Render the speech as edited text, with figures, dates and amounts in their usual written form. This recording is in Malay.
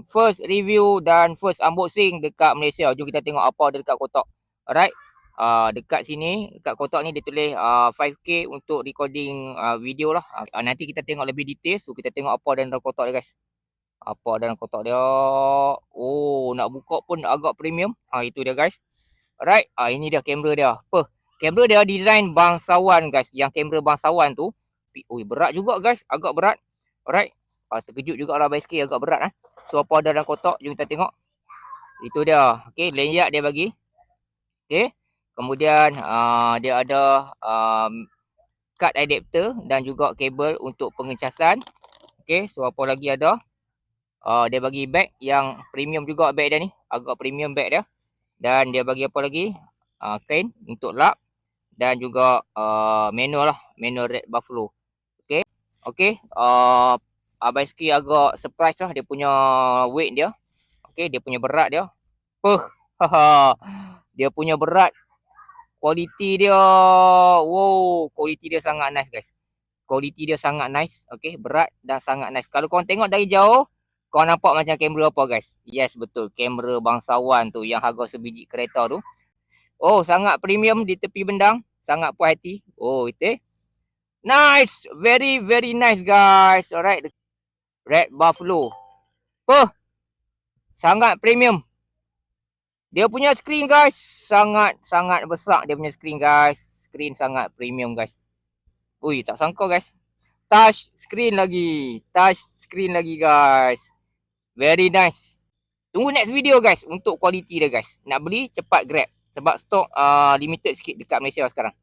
first review dan first unboxing dekat Malaysia. Jom kita tengok apa ada dekat kotak. Alright. Dekat sini, dekat kotak ni dia tulis 5K untuk recording video lah. Nanti kita tengok lebih detail. So kita tengok apa ada dalam kotak dia guys. Apa dalam kotak dia. Oh, nak buka pun agak premium. Itu dia guys. Alright. Ini dia kamera dia. Apa? Kamera dia design bangsawan guys. Yang kamera bangsawan tu. Berat juga guys. Agak berat. Alright. Terkejut jugalah baiskeli agak berat. So apa ada dalam kotak, jom kita tengok. Itu dia. Okay, lanyard dia bagi. Okay. Kemudian dia ada card adapter dan juga kabel untuk pengecasan. Okay, so apa lagi ada? Dia bagi bag yang premium juga bag dia ni. Agak premium bag dia. Dan dia bagi apa lagi? Kain untuk lap. Dan juga manual lah. Manual Red Buffalo. Okay. Okay. Baiskeli agak surprise lah dia punya weight dia. Okay, dia punya berat dia. Dia punya berat. Kualiti dia. Wow, kualiti dia sangat nice guys. Kualiti dia sangat nice. Okay, berat dan sangat nice. Kalau korang tengok dari jauh, korang nampak macam kamera apa guys? Yes, betul. Kamera bangsawan tu yang harga sebiji kereta tu. Oh, sangat premium di tepi bendang. Sangat puas hati. Oh, itu. Nice. Very, very nice guys. Alright. Red Buffalo. Sangat premium. Dia punya screen guys. Sangat besar dia punya screen guys. Screen sangat premium guys. Ui, tak sangka guys. Touch screen lagi. Touch screen lagi guys. Very nice. Tunggu next video guys untuk kualiti dia guys. Nak beli cepat grab. Sebab stok limited sikit dekat Malaysia sekarang.